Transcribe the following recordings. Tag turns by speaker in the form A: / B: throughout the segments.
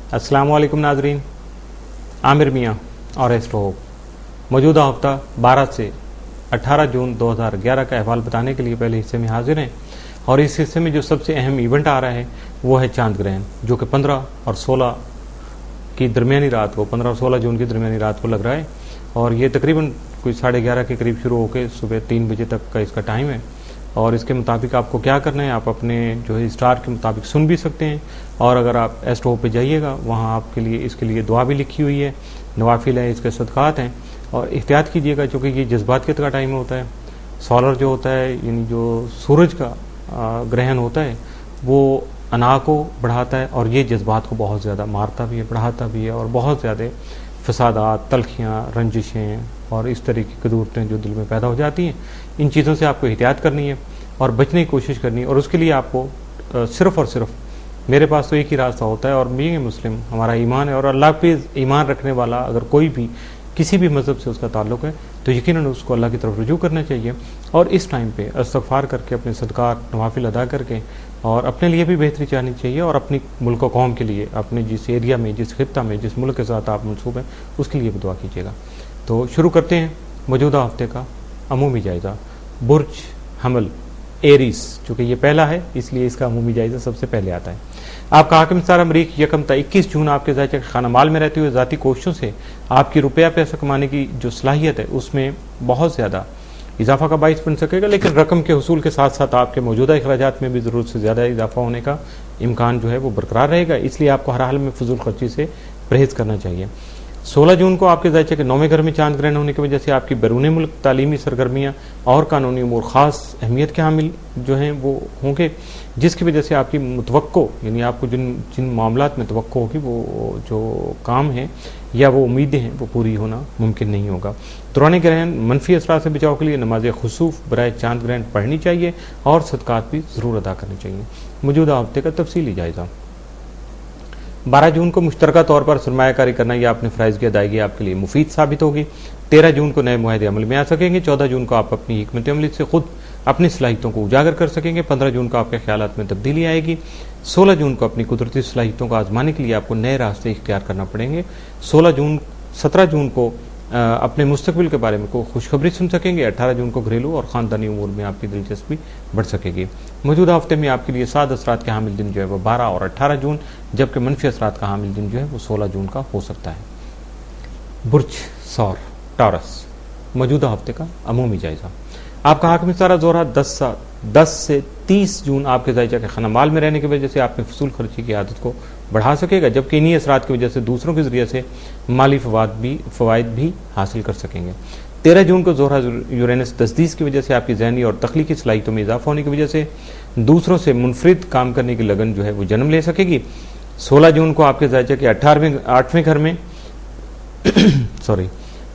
A: अस्सलाम वालेकुम नाजरीन, आमिर मियाँ और एस्ट्रो मौजूदा हफ्ता 12 से 18 जून 2011 का अहवाल बताने के लिए पहले हिस्से में हाजिर हैं। और इस हिस्से में जो सबसे अहम इवेंट आ रहा है वो है चांद ग्रहण, जो कि 15 और 16 की दरमियानी रात को 15 और 16 जून की दरमियानी रात को लग रहा है। और ये तकरीबन कोई 11:30 के करीब शुरू होकर सुबह 3 बजे तक का इसका टाइम है। और इसके मुताबिक आपको क्या करना है, आप अपने जो है स्टार के मुताबिक सुन भी सकते हैं। और अगर आप एस्ट्रो पे जाइएगा, वहाँ आपके लिए इसके लिए दुआ भी लिखी हुई है, नवाफिल है, इसके सदक़ात हैं। और एहतियात कीजिएगा, चूँकि ये जज्बात के का टाइम होता है। सोलर जो होता है, यानी जो सूरज का ग्रहण होता है, वो अना को बढ़ाता है और ये जज्बात को बहुत ज़्यादा मारता भी है, बढ़ाता भी है। और बहुत ज़्यादा फसादात, तलखियाँ, रंजिशें और इस तरह की कदूरतें जो दिल में पैदा हो जाती हैं, इन चीज़ों से आपको एहतियात करनी है और बचने की कोशिश करनी है। और उसके लिए आपको सिर्फ़ और सिर्फ मेरे पास तो एक ही रास्ता होता है, और बीइंग मुस्लिम हमारा ईमान है। और अल्लाह पे ईमान रखने वाला अगर कोई भी किसी भी मज़हब से उसका ताल्लुक़ है तो यकीनन उसको अल्लाह की तरफ रुजू करना चाहिए। और इस टाइम पे इस्तग़फ़ार करके, अपने सदक़ात नवाफिल अदा करके, और अपने लिए भी बेहतरी चाहनी चाहिए और अपनी मुल्क व कौम के लिए, अपने जिस एरिया में, जिस खित्ता में, जिस मुल्क के साथ आप मनसूब हैं, उसके लिए भी दुआ कीजिएगा। तो शुरू करते हैं मौजूदा हफ्ते का अमूमी जायज़ा। बुर्ज हमल एरीस, चूँकि ये पहला है इसलिए इसका अमूमी जायज़ा सबसे पहले आता है। आपका हाकिम सारा अमरीक यकम ता 21 जून आपके ज़ायचे खाना माल में रहते हुए ज़ाती कोशिशों से आपकी रुपया पैसा कमाने की जो सलाहियत है उसमें बहुत ज़्यादा इजाफा का बाइस बन सकेगा। लेकिन रकम के हसूल के साथ साथ आपके मौजूदा अखराजात में भी ज़रूरत से ज़्यादा इजाफा होने का इम्कान जो है वो बरकरार रहेगा। इसलिए आपको हर हाल में फजूल खर्ची से परहेज़ करना चाहिए। 16 जून को आपके ज़ायचे के 9वें घर में चांद ग्रहण होने की वजह से आपकी बैरून मुल्क तालीमी सरगर्मियाँ और कानूनी उमूर ख़ास अहमियत के हामिल जो हैं वो होंगे, जिसकी वजह से आपकी मुतवक्को, यानी आपको जिन मामलात में तवक्को होगी, वो जो काम है या वो उम्मीदें हैं वो पूरी होना मुमकिन नहीं होगा। दौरान ग्रहण मनफी असरात से बचाव के लिए नमाज खुसूफ बराए चांद ग्रहण पढ़नी चाहिए और सदक़ात भी ज़रूर अदा करने चाहिए। मौजूदा हफ्ते का तफसीली जायज़ा। 12 जून को मुश्तरका तौर पर सरमायाकारी करना या अपने फ़राइज़ की अदायगी आपके लिए मुफीद साबित होगी। 13 जून को नए मुआहदे अमल में आ सकेंगे। 14 जून को आप अपनी हिकमत अमली से खुद अपनी सलाहियतों को उजागर कर सकेंगे। 15 जून को आपके ख्यालात में तब्दीली आएगी। 16 जून को अपनी कुदरती सलाहियतों को आजमाने के लिए आपको नए रास्ते इख्तियार करना पड़ेंगे। 17 जून को अपने मुस्तकबिल के बारे में कोई खुशखबरी सुन सकेंगे। 18 जून को घरेलू और ख़ानदानी उमूर में आपकी दिलचस्पी बढ़ सकेगी। मौजूदा हफ्ते में आपके लिए साद असरात के हामिल दिन जो है वो 12 और 18 जून, जबकि मनफी असरात का हामिल दिन जो है वो 16 जून का हो सकता है। बुर्ज सौर टॉरस, मौजूदा हफ्ते का अमूमी जायज़ा। आपका हाकिम सारा जोरा 10 से 30 जून आपके ज़ायचा के खाना माल में रहने की वजह से आपने फजूल खर्ची की आदत को बढ़ा सकेगा, जबकि इन्हीं असरात की वजह से दूसरों के जरिए से माली फ़वाइद भी हासिल कर सकेंगे। 13 जून को जोहरा यूरेनस तस्दीस की वजह से आपकी ज़हनी और तख्लीकी सलाहियतों में इजाफा होने की वजह से दूसरों से मुनफरिद काम करने की लगन जो है वो जन्म ले सकेगी। 16 जून को आपके ज़ायचे के 8वें घर में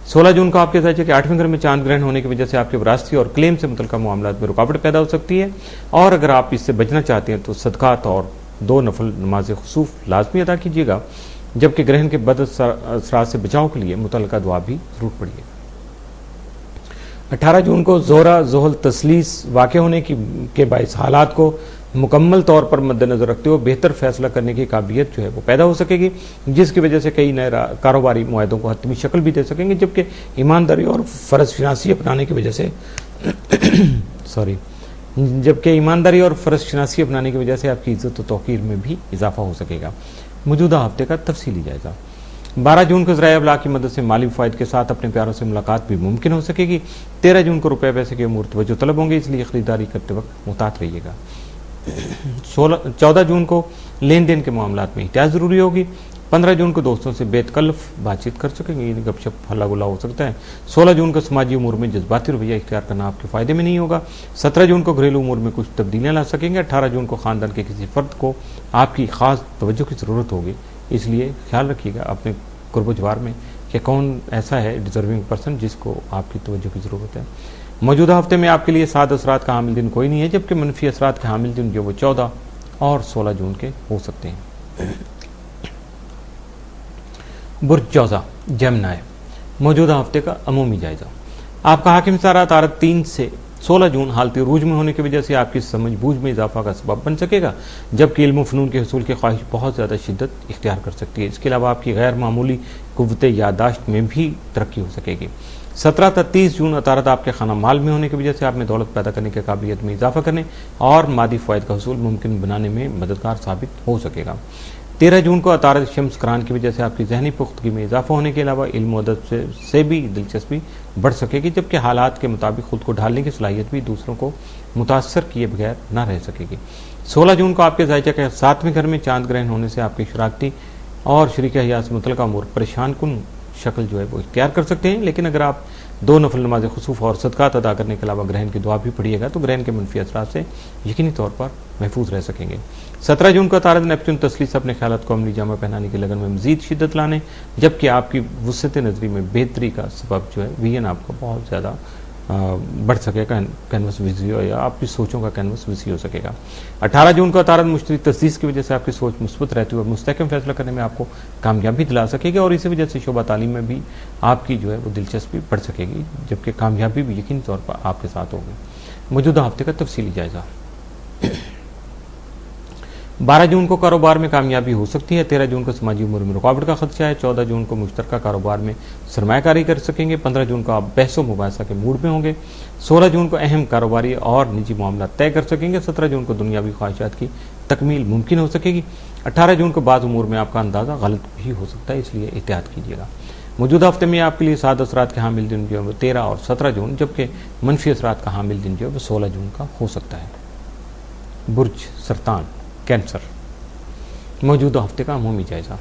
A: 16 जून को आपके ज़ायचे के 8वें घर में चांद ग्रहण होने की वजह से आपके विरासती और क्लेम से मुतल्लिक़ मामलात में रुकावट पैदा हो सकती है। और अगर आप इससे बचना चाहते हैं तो सदक़ात और 2 नफल नमाज खुसूफ लाजमी अदा कीजिएगा, जबकि ग्रहण के बद असरात से बचाव के लिए मुतल्लिक़ा दुआ भी ज़रूर पढ़िएगा। 18 जून को ज़ोहरा ज़ोहल तस्लीस वाक़ होने के बाइस हालात को मुकम्मल तौर पर मद्देनजर रखते हुए बेहतर फैसला करने की काबिलियत जो है वो पैदा हो सकेगी, जिसकी वजह से कई नए कारोबारी मुआहदों को हतमी शक्ल भी दे सकेंगे। जबकि ईमानदारी और फ़र्ज शनासी अपनाने की वजह से आपकी इज़्ज़त व तौक़ीर में भी इजाफा हो सकेगा। मौजूदा हफ्ते का तफसीली जायज़ा। 12 जून को ज़राए अबलाग की मदद से माली फ़ायदे के साथ अपने प्यारों से मुलाकात भी मुमकिन हो सकेगी। 13 जून को रुपये पैसे के अमूर तवज्जो तलब होंगे, इसलिए ख़रीदारी करते वक्त मुहतात रहिएगा। 14 जून को लेन देन के मामलात में एहतियात ज़रूरी होगी। 15 जून को दोस्तों से बेतकल्फ बातचीत कर सकेंगे, यानी गपशप हल्ला गुल्ला हो सकता है। 16 जून को समाजी उमूर में जज्बाती रवैया इख्तियार करना आपके फ़ायदे में नहीं होगा। 17 जून को घरेलू उमूर में कुछ तब्दीलियाँ ला सकेंगे। 18 जून को ख़ानदान के किसी फ़र्द को आपकी ख़ास तवज्जो की ज़रूरत होगी, इसलिए ख्याल रखिएगा अपने कुर्ब-जवार में कि कौन ऐसा है डिज़र्विंग पर्सन जिसको आपकी तवज्जो की ज़रूरत है। मौजूदा हफ्ते में आपके लिए साद असरात का हामिल दिन कोई नहीं है, जबकि मनफी असरात के हामिल दिन जो वो 14 और 16 जून के हो सकते हैं। बुर्ज जौज़ा जेमिनी, मौजूदा हफ्ते का अमूमी जायज़ा। आपका हाकिम सारा तारत 3 से 16 जून हालत रूज में होने की वजह से आपकी समझ-बूझ में इजाफा का सबब बन सकेगा, जबकि इल्म फ़नून के हसूल की ख्वाहिश बहुत ज़्यादा शिद्दत इख्तियार कर सकती है। इसके अलावा आपकी गैर मामूली कुव्वत याददाश्त में भी तरक्की हो सकेगी। 17 तक 30 जून अतारत आपके खाना माल में होने की वजह से आप में दौलत पैदा करने की काबिलियत में इजाफा करने और मादी फ़ायद का हसूल मुमकिन बनाने में मददगार साबित हो सकेगा। 13 जून को अतारत शम्स करान की वजह से आपकी जहनी पुख्तगी में इजाफा होने के अलावा इल्म व अदब से भी दिलचस्पी बढ़ सकेगी, जबकि हालात के मुताबिक खुद को ढालने की सलाहियत भी दूसरों को मुतासर किए बगैर न रह सकेगी। 16 जून को आपके ज़ायचा के 7वें घर में चांद ग्रहण होने से आपकी शराकती और शरीक हयात से मुतल्लिक़ अमूर परेशान कुन शक्ल जो है वो इख्तियार कर सकते हैं, लेकिन अगर आप 2 नफल नमाज खुसूफ और सदकात अदा करने के अलावा ग्रहण की दुआ भी पढ़िएगा तो ग्रहण के मनफी असरात से यकीनी तौर पर महफूज रह सकेंगे। 17 जून को तारद नेपच्यून तसलीस अपने ख्यालात को अमली जामा पहनाने की लगन में मजीद शिद्दत लाने, जबकि आपकी वुसअत नजरी में बेहतरी का सबब जो है विजन आपका बहुत ज़्यादा बढ़ सकेगा, कैनवस विजी हो या आपकी सोचों का कैनवस विजी हो सकेगा। 18 जून को तारद मुश्तरी तस्दीस की वजह से आपकी सोच मुस्बत रहती है और मुस्तहकम फैसला करने में आपको कामयाबी दिला सकेगी और इसी वजह से शोबा तालीम में भी आपकी जो है वो दिलचस्पी बढ़ सकेगी, जबकि कामयाबी भी यकीनी तौर पर आपके साथ होगी। मौजूदा हफ्ते का तफसीली जायजा। 12 जून को कारोबार में कामयाबी हो सकती है। 13 जून को समाजी उम्र में रुकावट का खदशा है। 14 जून को मुश्तरका कारोबार में सरमायाकारी कर सकेंगे। 15 जून को आप बहसो मुबासा के मूड में होंगे। 16 जून को अहम कारोबारी और निजी मामला तय कर सकेंगे। 17 जून को दुनियावी ख्वाहिशात की तकमील मुमकिन हो सकेगी। 18 जून को बाज़ उमूर में आपका अंदाजा गलत भी हो सकता है, इसलिए एहतियात कीजिएगा। मौजूदा हफ्ते में आपके लिए साद असरात के हामिल दिन जो है वो 13 और 17 जून, जबकि मनफी असरात का हामिल दिन जो है वो 16 जून का हो सकता है। बुर्ज सरतान कैंसर। मौजूदा हफ्ते का अमूमी जायजा।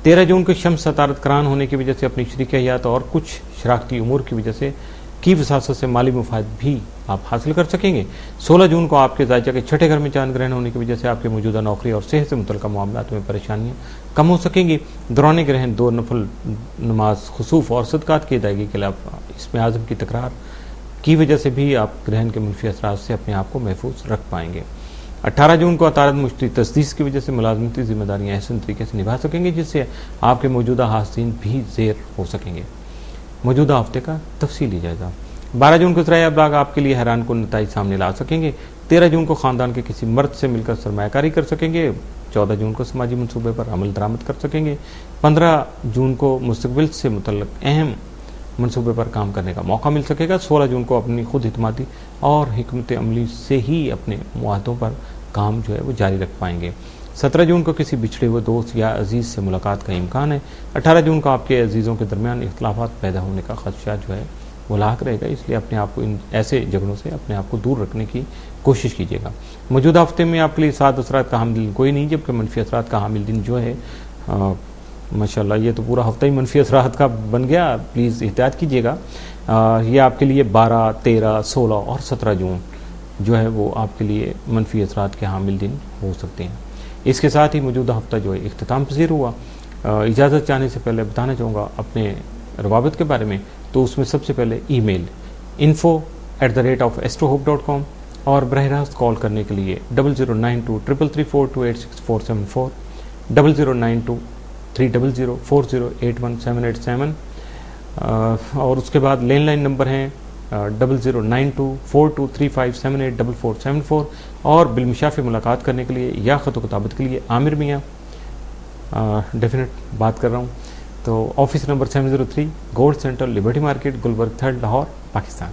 A: 13 जून को शम्स सतारत करान होने की वजह से अपनी शरीक हयात और कुछ शराकती उमूर की वजह से की वसासत से माली मुफायद भी आप हासिल कर सकेंगे। 16 जून को आपके ज़ायचा के छठे घर में चांद ग्रहण होने की वजह से आपके मौजूदा नौकरी और सेहत से मुतल्लिक़ मामलात में परेशानियां कम हो सकेंगी। दौरान ग्रहण 2 नफल नमाज खुसूफ और सदकात की अदायगी के अलावा इसमें आज़म की तकरार की वजह से भी आप ग्रहण के मनफी असरात से अपने आप को महफूज रख पाएंगे। 18 जून को अतारत मुश्तरी तस्दीस की वजह से मुलाजमती जिम्मेदारियां ऐसे तरीके से निभा सकेंगे जिससे आपके मौजूदा हासिन भी ज़ेर हो सकेंगे। मौजूदा हफ्ते का तफसीली जायजा। 12 जून को ज़राए अबलाग आपके लिए हैरान कुन नताइज सामने ला सकेंगे। 13 जून को ख़ानदान के किसी मर्द से मिलकर सरमायाकारी कर सकेंगे। 14 जून को समाजी मनसूबे पर अमल दरामद कर सकेंगे। 15 जून को मुस्तकबिल से मुतल्लिक़ अहम मनसूबे पर काम करने का मौका मिल सकेगा। 16 जून को अपनी खुद हिकमती और हिकमत अमली से ही अपने मुआहदों पर काम जो है वो जारी रख पाएंगे। 17 जून को किसी बिछड़े हुए दोस्त या अजीज़ से मुलाकात का इम्कान है। 18 जून को आपके अजीज़ों के दरमियान इख्तलाफात पैदा होने का खदशा जो है वो लाक रहेगा, इसलिए अपने आप को इन ऐसे झगड़ों से अपने आप को दूर रखने की कोशिश कीजिएगा। मौजूदा हफ्ते में आपके लिए साद असरात का हामिल दिन कोई नहीं, जबकि मनफी असरात का हामिल दिन जो है माशाल्लाह ये तो पूरा हफ्ता ही मनफी असरात का बन गया, प्लीज़ एहतियात कीजिएगा। ये आपके लिए 12, 13, 16 और 17 जून जो है वो आपके लिए मनफी असरात के हामिल दिन हो सकते हैं। इसके साथ ही मौजूदा हफ्ता जो है इख्तिताम पज़ीर हुआ। इजाज़त चाहने से पहले बताना चाहूँगा अपने रवाबत के बारे में, तो उसमें सबसे पहले ईमेल info@astrohope.com और बरह रास्त कॉल करने के लिए 00923334286474 00923004081787 और उसके बाद लैंडलाइन नंबर हैं 00924235784474 और बिलमुशाफ़े मुलाकात करने के लिए या ख़त किताबत के लिए आमिर मियाँ डेफिनेट बात कर रहा हूँ। तो office number 703 gold centre liberty market Gulberg 3 Lahore Pakistan.